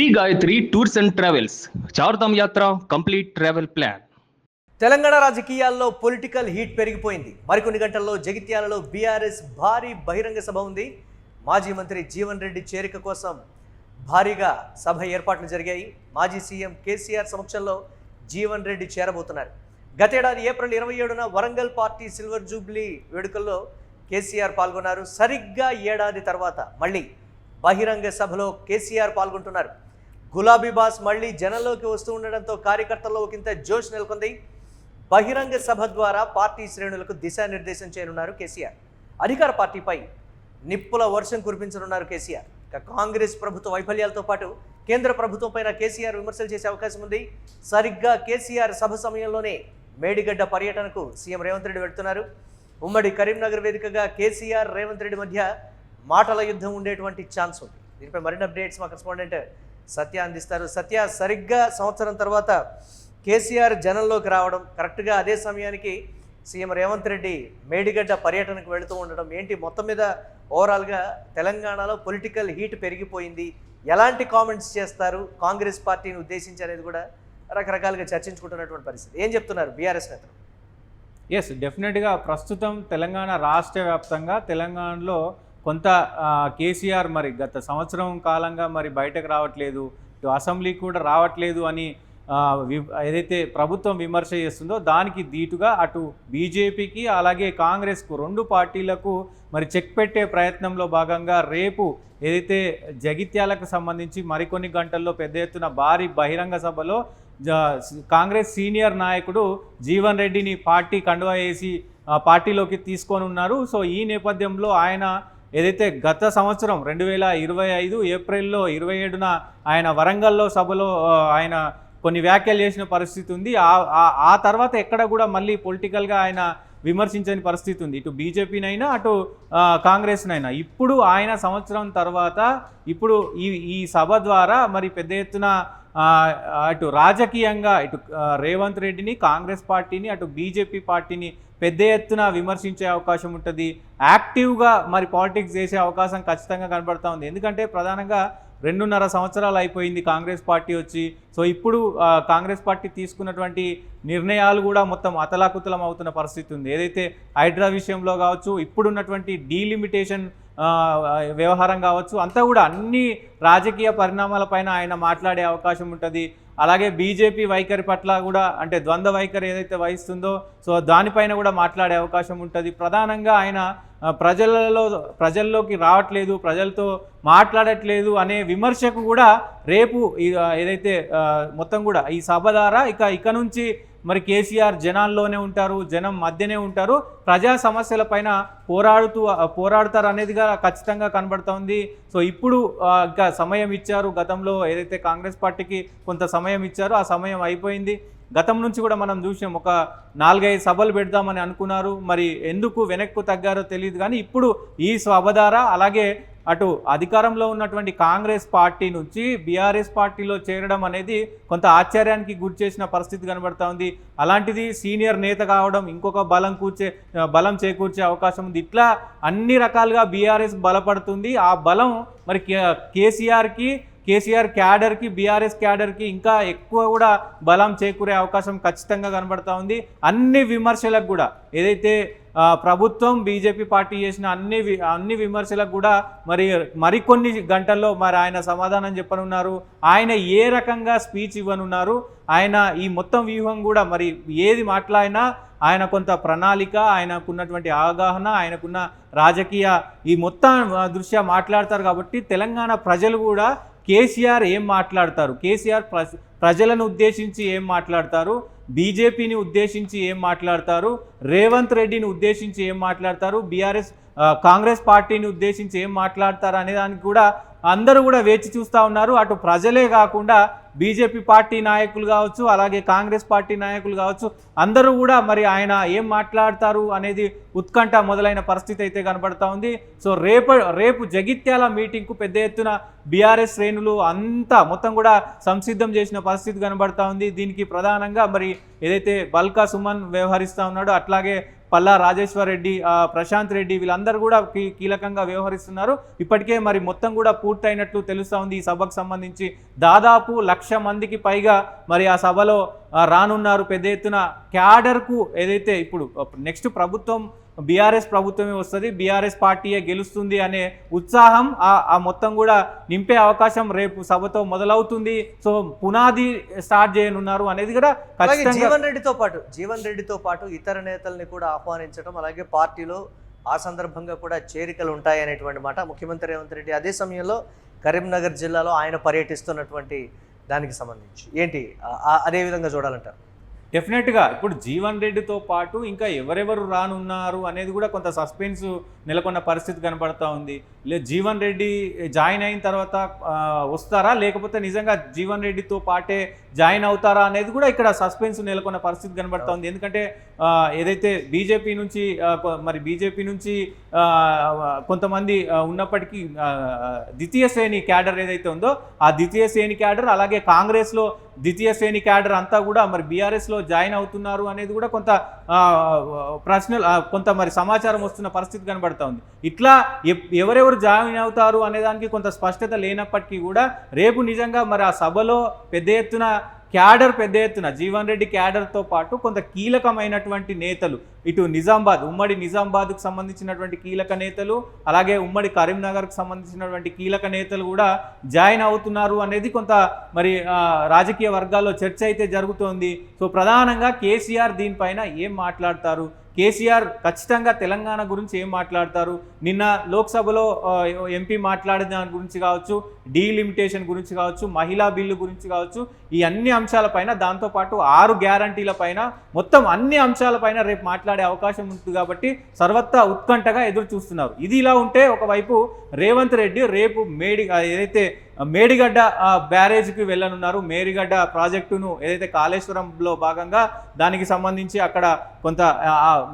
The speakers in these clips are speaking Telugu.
Shri Gayatri tours and travels Chardham yatra complete travel plan. Telangana రాజకీయాల్లో పొలిటికల్ హీట్ పెరిగిపోయింది. మరికొన్ని గంటల్లో జగిత్యాలలో బీఆర్ఎస్ భారీ బహిరంగ సభ ఉంది. మాజీ మంత్రి జీవన్ రెడ్డి చేరిక కోసం భారీగా సభ ఏర్పాట్లు జరిగాయి. మాజీ సీఎం కేసీఆర్ సమక్షంలో జీవన్ రెడ్డి చేరబోతున్నారు. గతేడాది ఏప్రిల్ 27న వరంగల్ పార్టీ సిల్వర్ జూబ్లీ వేడుకల్లో కేసీఆర్ పాల్గొన్నారు. సరిగ్గా ఏడాది తర్వాత మళ్ళీ బహిరంగ సభలో కేసీఆర్ పాల్గొంటున్నారు. గులాబీ బాస్ మళ్ళీ జనంలోకి వస్తూ ఉండడంతో కార్యకర్తల్లో ఒకంత జోష్ నెలకొంది. బహిరంగ సభ ద్వారా పార్టీ శ్రేణులకు దిశానిర్దేశం చేయనున్నారు కేసీఆర్. అధికార పార్టీపై నిప్పుల వర్షం కురిపించనున్నారు కేసీఆర్. కాంగ్రెస్ ప్రభుత్వ వైఫల్యాలతో పాటు కేంద్ర ప్రభుత్వం పైన కేసీఆర్ విమర్శలు చేసే అవకాశం ఉంది. సరిగ్గా కేసీఆర్ సభ సమయంలోనే మేడిగడ్డ పర్యటనకు సీఎం రేవంత్ రెడ్డి వెళ్తున్నారు. ఉమ్మడి కరీంనగర్ వేదికగా కేసీఆర్ రేవంత్ రెడ్డి మధ్య మాటల యుద్ధం ఉండేటువంటి ఛాన్స్ ఉంది. దీనిపై మరిన్ని అప్డేట్స్ మా కరెస్పాండెంట్ సత్య అందిస్తారు. సత్య, సరిగ్గా సంవత్సరం తర్వాత కేసీఆర్ జనంలోకి రావడం, కరెక్ట్గా అదే సమయానికి సీఎం రేవంత్ రెడ్డి మేడిగడ్డ పర్యటనకు వెళుతూ ఉండడం, ఏంటి మొత్తం మీద ఓవరాల్గా తెలంగాణలో పొలిటికల్ హీట్ పెరిగిపోయింది. ఎలాంటి కామెంట్స్ చేస్తారు కాంగ్రెస్ పార్టీని ఉద్దేశించి అనేది కూడా రకరకాలుగా చర్చించుకుంటున్నటువంటి పరిస్థితి. ఏం చెప్తున్నారు బీఆర్ఎస్ నేతలు? ఎస్, డెఫినెట్గా ప్రస్తుతం తెలంగాణ రాష్ట్ర వ్యాప్తంగా తెలంగాణలో కొంత కేసీఆర్ మరి గత సంవత్సరం కాలంగా మరి బయటకు రావట్లేదు, ఇటు అసెంబ్లీకి కూడా రావట్లేదు అని ఏదైతే ప్రభుత్వం విమర్శ చేస్తుందో దానికి దీటుగా అటు బీజేపీకి అలాగే కాంగ్రెస్కు రెండు పార్టీలకు మరి చెక్ పెట్టే ప్రయత్నంలో భాగంగా రేపు ఏదైతే జగిత్యాలకు సంబంధించి మరికొన్ని గంటల్లో పెద్ద ఎత్తున భారీ బహిరంగ సభలో కాంగ్రెస్ సీనియర్ నాయకుడు జీవన్ రెడ్డిని పార్టీ కండువా వేసి పార్టీలోకి తీసుకొని ఉన్నారు. సో ఈ నేపథ్యంలో ఆయన ఏదైతే గత సంవత్సరం 2025 ఏప్రిల్లో 27న ఆయన వరంగల్లో సభలో ఆయన కొన్ని వ్యాఖ్యలు చేసిన పరిస్థితి ఉంది. ఆ తర్వాత ఎక్కడ కూడా మళ్ళీ పొలిటికల్గా ఆయన విమర్శించని పరిస్థితి ఉంది, ఇటు బీజేపీనైనా అటు కాంగ్రెస్నైనా. ఇప్పుడు ఆయన సంవత్సరం తర్వాత ఇప్పుడు ఈ సభ ద్వారా మరి పెద్ద ఎత్తున అటు రాజకీయంగా ఇటు రేవంత్ రెడ్డిని, కాంగ్రెస్ పార్టీని, అటు బీజేపీ పార్టీని పెద్ద ఎత్తున విమర్శించే అవకాశం ఉంటుంది. యాక్టివ్గా మరి పాలిటిక్స్ చేసే అవకాశం ఖచ్చితంగా కనబడుతూ ఉంది. ఎందుకంటే ప్రధానంగా 2.5 సంవత్సరాలు అయిపోయింది కాంగ్రెస్ పార్టీ వచ్చి. సో ఇప్పుడు కాంగ్రెస్ పార్టీ తీసుకున్నటువంటి నిర్ణయాలు కూడా మొత్తం అతలాకుతలం అవుతున్న పరిస్థితి ఉంది. ఏదైతే హైడ్రా విషయంలో కావచ్చు, ఇప్పుడున్నటువంటి డీలిమిటేషన్ వ్యవహారం కావచ్చు, అంతా కూడా అన్ని రాజకీయ పరిణామాలపైన ఆయన మాట్లాడే అవకాశం ఉంటుంది. అలాగే బీజేపీ వైఖరి పట్ల కూడా, అంటే ద్వంద్వ వైఖరి ఏదైతే వహిస్తుందో సో దానిపైన కూడా మాట్లాడే అవకాశం ఉంటుంది. ప్రధానంగా ఆయన ప్రజల్లోకి రావట్లేదు, ప్రజలతో మాట్లాడట్లేదు అనే విమర్శకు కూడా రేపు ఏదైతే మొత్తం కూడా ఈ సభ ద్వారా ఇక నుంచి మరి కేసీఆర్ జనాల్లోనే ఉంటారు, జనం మధ్యనే ఉంటారు, ప్రజా సమస్యలపైన పోరాడుతారు అనేదిగా ఖచ్చితంగా కనబడుతోంది. సో ఇప్పుడు ఇంకా సమయం ఇచ్చారు. గతంలో ఏదైతే కాంగ్రెస్ పార్టీకి కొంత సమయం ఇచ్చారో ఆ సమయం అయిపోయింది. గతం నుంచి కూడా మనం చూసాం, ఒక 4-5 సభలు పెడదామని అనుకున్నారు, మరి ఎందుకు వెనక్కు తగ్గారో తెలియదు. కానీ ఇప్పుడు ఈ సభ ద్వారా అలాగే అటు అధికారంలో ఉన్నటువంటి కాంగ్రెస్ పార్టీ నుంచి బీఆర్ఎస్ పార్టీలో చేరడం అనేది కొంత ఆశ్చర్యానికి గురి చేసిన పరిస్థితి కనబడుతూ ఉంది. అలాంటిది సీనియర్ నేత కావడం ఇంకొక బలం చేకూర్చే అవకాశం ఉంది. ఇట్లా అన్ని రకాలుగా బీఆర్ఎస్ బలపడుతుంది. ఆ బలం మరి కేసీఆర్ క్యాడర్కి, బీఆర్ఎస్ క్యాడర్కి ఇంకా ఎక్కువ కూడా బలం చేకూరే అవకాశం ఖచ్చితంగా కనబడుతూ ఉంది. అన్ని విమర్శలకు కూడా ఏదైతే ప్రభుత్వం బీజేపీ పార్టీ చేసిన అన్ని విమర్శలకు కూడా మరికొన్ని గంటల్లో మరి ఆయన సమాధానం చెప్పనున్నారు. ఆయన ఏ రకంగా స్పీచ్ ఇవ్వనున్నారు, ఆయన ఈ మొత్తం వ్యూహం కూడా మరి ఏది మాట్లాడినా ఆయన కొంత ప్రణాళిక, ఆయనకున్నటువంటి అవగాహన, ఆయనకున్న రాజకీయ ఈ మొత్తం దృష్ట్యా మాట్లాడతారు. కాబట్టి తెలంగాణ ప్రజలు కూడా కేసీఆర్ ఏం మాట్లాడతారు, కేసీఆర్ ప్రజలను ఉద్దేశించి ఏం మాట్లాడతారు, బీజేపీని ఉద్దేశించి ఏం మాట్లాడతారు, రేవంత్ రెడ్డిని ఉద్దేశించి ఏం మాట్లాడతారు, కాంగ్రెస్ పార్టీని ఉద్దేశించి ఏం మాట్లాడతారు అనే దానికి కూడా అందరూ కూడా వేచి చూస్తూ ఉన్నారు. అటు ప్రజలే కాకుండా బీజేపీ పార్టీ నాయకులు కావచ్చు, అలాగే కాంగ్రెస్ పార్టీ నాయకులు కావచ్చు, అందరూ కూడా మరి ఆయన ఏం మాట్లాడతారు అనేది ఉత్కంఠ మొదలైన పరిస్థితి అయితే కనబడతా ఉంది. సో రేపు జగిత్యాల మీటింగ్కు పెద్ద ఎత్తున బీఆర్ఎస్ శ్రేణులు అంతా మొత్తం కూడా సంసిద్ధం చేసిన పరిస్థితి కనబడతా ఉంది. దీనికి ప్రధానంగా మరి ఏదైతే బల్కా సుమన్ వ్యవహరిస్తూ ఉన్నాడో, అట్లాగే పల్లా రాజేశ్వర్ రెడ్డి, ప్రశాంత్ రెడ్డి వీళ్ళందరూ కూడా కీలకంగా వ్యవహరిస్తున్నారు. ఇప్పటికే మరి మొత్తం కూడా పూర్తయినట్లు తెలుస్తూ ఉంది. ఈ సభకు సంబంధించి దాదాపు 1,00,000 మందికి పైగా మరి ఆ సభలో రానున్నారు. పెద్ద ఎత్తున క్యాడర్కు ఏదైతే ఇప్పుడు నెక్స్ట్ ప్రభుత్వం బీఆర్ఎస్ ప్రభుత్వమే వస్తుంది, బీఆర్ఎస్ పార్టీయే గెలుస్తుంది అనే ఉత్సాహం ఆ మొత్తం కూడా నింపే అవకాశం రేపు సభతో మొదలవుతుంది. సో పునాది స్టార్ట్ చేయనున్నారు అనేది కూడా ఖచ్చితంగా. జీవన్ రెడ్డితో పాటు ఇతర నేతల్ని కూడా ఆహ్వానించడం, అలాగే పార్టీలో ఆ సందర్భంగా కూడా చేరికలు ఉంటాయి అనేటువంటి మాట ముఖ్యమంత్రి రేవంత్ రెడ్డి అదే సమయంలో కరీంనగర్ జిల్లాలో ఆయన పర్యటిస్తున్నటువంటి దానికి సంబంధించి ఏంటి అదే విధంగా చూడాలంటారు? డెఫినెట్గా ఇప్పుడు జీవన్ రెడ్డితో పాటు ఇంకా ఎవరెవరు రానున్నారు అనేది కూడా కొంత సస్పెన్స్ నెలకొన్న పరిస్థితి కనబడతా ఉంది. జీవన్ రెడ్డి జాయిన్ అయిన తర్వాత వస్తారా, లేకపోతే నిజంగా జీవన్ రెడ్డితో పాటే జాయిన్ అవుతారా అనేది కూడా ఇక్కడ సస్పెన్స్ నెలకొన్న పరిస్థితి కనబడతా ఉంది. ఎందుకంటే ఏదైతే బీజేపీ నుంచి కొంతమంది ఉన్నప్పటికీ ద్వితీయ శ్రేణి క్యాడర్ ఏదైతే ఉందో ఆ ద్వితీయ శ్రేణి క్యాడర్, అలాగే కాంగ్రెస్లో ద్వితీయ శ్రేణి క్యాడర్ అంతా కూడా మరి బీఆర్ఎస్లో జాయిన్ అవుతున్నారు అనేది కూడా కొంత కొంత మరి సమాచారం వస్తున్న పరిస్థితి కనబడతా ఉంది. ఇట్లా ఎవరెవరు జాయిన్ అవుతారు అనేదానికి కొంత స్పష్టత లేనప్పటికీ కూడా రేపు నిజంగా మరి ఆ సభలో పెద్ద ఎత్తున జీవన్ రెడ్డి క్యాడర్తో పాటు కొంత కీలకమైనటువంటి నేతలు ఇటు ఉమ్మడి నిజామాబాద్కు సంబంధించినటువంటి కీలక నేతలు, అలాగే ఉమ్మడి కరీంనగర్కు సంబంధించినటువంటి కీలక నేతలు కూడా జాయిన్ అవుతున్నారు అనేది కొంత మరి రాజకీయ వర్గాల్లో చర్చ అయితే జరుగుతోంది. సో ప్రధానంగా కేసీఆర్ దీనిపైన ఏం మాట్లాడతారు, కేసీఆర్ ఖచ్చితంగా తెలంగాణ గురించి ఏం మాట్లాడతారు, నిన్న లోక్సభలో ఎంపీ మాట్లాడిన దాని గురించి కావచ్చు, డీలిమిటేషన్ గురించి కావచ్చు, మహిళా బిల్లు గురించి కావచ్చు, ఈ అన్ని అంశాలపైన దాంతోపాటు 6 గ్యారంటీల పైన మొత్తం అన్ని అంశాలపైన రేపు మాట్లాడే అవకాశం ఉంటుంది. కాబట్టి సర్వత్రా ఉత్కంఠగా ఎదురు చూస్తున్నారు. ఇది ఇలా ఉంటే ఒకవైపు రేవంత్ రెడ్డి రేపు ఏదైతే మేడిగడ్డ బ్యారేజ్కి వెళ్ళనున్నారు, మేడిగడ్డ ప్రాజెక్టును ఏదైతే కాళేశ్వరంలో భాగంగా దానికి సంబంధించి అక్కడ కొంత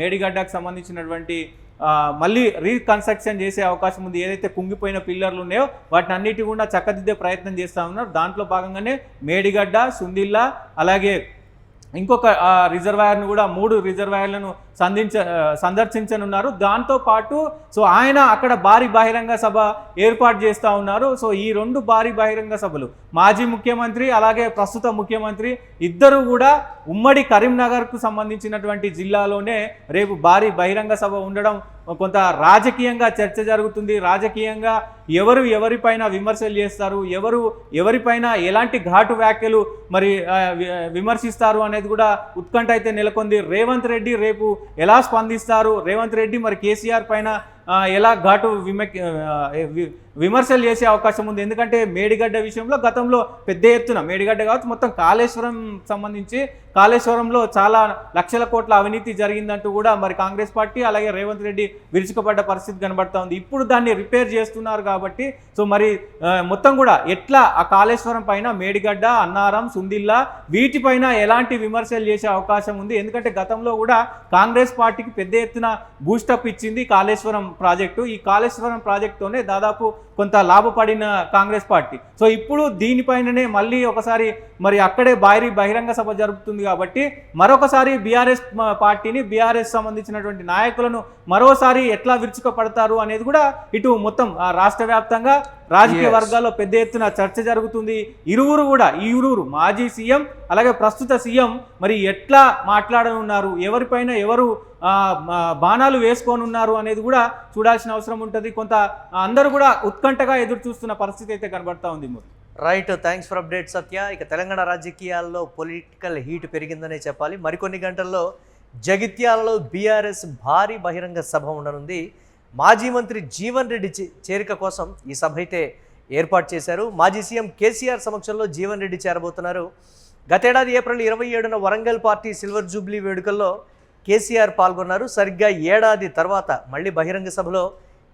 మేడిగడ్డకు సంబంధించినటువంటి మళ్ళీ రీకన్స్ట్రక్షన్ చేసే అవకాశం ఉంది. ఏదైతే కుంగిపోయిన పిల్లర్లు ఉన్నాయో వాటిని అన్నిటి కూడా చక్కదిద్దే ప్రయత్నం చేస్తూ ఉన్నారు. దాంట్లో భాగంగానే మేడిగడ్డ, సుందిల్లా, అలాగే ఇంకొక రిజర్వాయర్ను కూడా 3 రిజర్వాయర్లను సందర్శించనున్నారు. దాంతోపాటు సో ఆయన అక్కడ భారీ బహిరంగ సభ ఏర్పాటు చేస్తూ ఉన్నారు. సో ఈ 2 భారీ బహిరంగ సభలు మాజీ ముఖ్యమంత్రి అలాగే ప్రస్తుత ముఖ్యమంత్రి ఇద్దరు కూడా ఉమ్మడి కరీంనగర్కు సంబంధించినటువంటి జిల్లాలోనే రేపు భారీ బహిరంగ సభ ఉండడం కొంత రాజకీయంగా చర్చ జరుగుతుంది. రాజకీయంగా ఎవరిపైన విమర్శలు చేస్తారు, ఎవరిపైన ఎలాంటి ఘాటు వ్యాఖ్యలు మరి విమర్శిస్తారు అనేది కూడా ఉత్కంఠ అయితే నెలకొంది. రేవంత్ రెడ్డి రేపు ఎలా స్పందిస్తారు, రేవంత్ రెడ్డి మరి కేసీఆర్ పైన ఎలా ఘాటు విమర్శలు చేసే అవకాశం ఉంది. ఎందుకంటే మేడిగడ్డ విషయంలో గతంలో పెద్ద ఎత్తున మేడిగడ్డ కావచ్చు మొత్తం కాళేశ్వరం సంబంధించి కాళేశ్వరంలో చాలా లక్షల కోట్ల అవినీతి జరిగిందంటూ కూడా మరి కాంగ్రెస్ పార్టీ అలాగే రేవంత్ రెడ్డి విరుచుకుపడ్డ పరిస్థితి కనబడతా ఉంది. ఇప్పుడు దాన్ని రిపేర్ చేస్తున్నారు కాబట్టి సో మరి మొత్తం కూడా ఎట్లా ఆ కాళేశ్వరం పైన మేడిగడ్డ, అన్నారం, సుందిల్లా వీటిపైన ఎలాంటి విమర్శలు చేసే అవకాశం ఉంది. ఎందుకంటే గతంలో కూడా కాంగ్రెస్ పార్టీకి పెద్ద ఎత్తున బూస్టప్ ఇచ్చింది కాళేశ్వరం ప్రాజెక్టు. ఈ కాళేశ్వరం ప్రాజెక్టుతోనే దాదాపు కొంత లాభపడిన కాంగ్రెస్ పార్టీ. సో ఇప్పుడు దీనిపైననే మళ్ళీ ఒకసారి మరి అక్కడే భారీ బహిరంగ సభ జరుగుతుంది కాబట్టి మరొకసారి బీఆర్ఎస్ పార్టీని, బీఆర్ఎస్ సంబంధించినటువంటి నాయకులను మరోసారి ఎట్లా విరుచుకుపడతారు అనేది కూడా ఇటు మొత్తం రాష్ట్ర వ్యాప్తంగా రాజకీయ వర్గాల్లో పెద్ద ఎత్తున చర్చ జరుగుతుంది. ఈ ఇరువురు మాజీ సీఎం అలాగే ప్రస్తుత సీఎం మరి ఎట్లా మాట్లాడనున్నారు, ఎవరిపైన ఎవరు బాణాలు వేసుకోనున్నారు అనేది కూడా చూడాల్సిన అవసరం ఉంటుంది. కొంత అందరూ కూడా ఉత్కంఠగా ఎదురు చూస్తున్న పరిస్థితి అయితే కనబడతా ఉంది. రైట్, థ్యాంక్స్ ఫర్ అప్డేట్ సత్య. ఇక తెలంగాణ రాజకీయాల్లో పొలిటికల్ హీట్ పెరిగిందనే చెప్పాలి. మరికొన్ని గంటల్లో జగిత్యాలలో బీఆర్ఎస్ భారీ బహిరంగ సభ ఉండనుంది. మాజీ మంత్రి జీవన్ రెడ్డి చేరిక కోసం ఈ సభ అయితే ఏర్పాటు చేశారు. మాజీ సీఎం కేసీఆర్ సమక్షంలో జీవన్ రెడ్డి చేరబోతున్నారు. గతేడాది ఏప్రిల్ 27న వరంగల్ పార్టీ సిల్వర్ జూబ్లీ వేడుకల్లో కేసీఆర్ పాల్గొన్నారు. సరిగ్గా ఏడాది తర్వాత మళ్ళీ బహిరంగ సభలో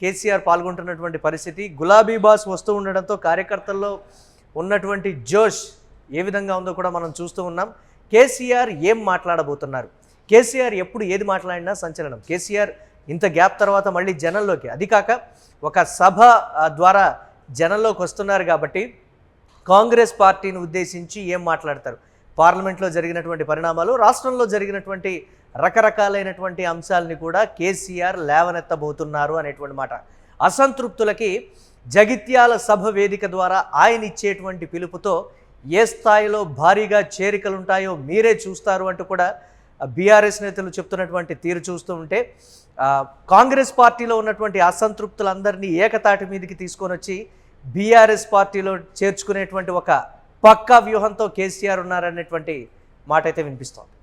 కేసీఆర్ పాల్గొంటున్నటువంటి పరిస్థితి. గులాబీ బాస్ వస్తూ ఉండడంతో కార్యకర్తల్లో ఉన్నటువంటి జోష్ ఏ విధంగా ఉందో కూడా మనం చూస్తూ ఉన్నాం. కేసీఆర్ ఏం మాట్లాడబోతున్నారు, కేసీఆర్ ఎప్పుడు ఏది మాట్లాడినా సంచలనం. కేసీఆర్ ఇంత గ్యాప్ తర్వాత మళ్ళీ జనంలోకి, అది కాక ఒక సభ ద్వారా జనంలోకి వస్తున్నారు కాబట్టి కాంగ్రెస్ పార్టీని ఉద్దేశించి ఏం మాట్లాడతారు, పార్లమెంట్లో జరిగినటువంటి పరిణామాలు, రాష్ట్రంలో జరిగినటువంటి రకరకాలైనటువంటి అంశాలని కూడా కేసీఆర్ లేవనెత్తబోతున్నారు అనేటువంటి మాట. అసంతృప్తులకి జగిత్యాల సభ వేదిక ద్వారా ఆయన ఇచ్చేటువంటి పిలుపుతో ఏ స్థాయిలో భారీగా చేరికలుంటాయో మీరే చూస్తారు అంటూ కూడా బీఆర్ఎస్ నేతలు చెప్తున్నటువంటి తీరు చూస్తూ ఉంటే కాంగ్రెస్ పార్టీలో ఉన్నటువంటి అసంతృప్తులందరినీ ఏకతాటి మీదకి తీసుకొని వచ్చి బీఆర్ఎస్ పార్టీలో చేర్చుకునేటువంటి ఒక పక్కా వ్యూహంతో కేసీఆర్ ఉన్నారనేటువంటి మాట అయితే వినిపిస్తోంది.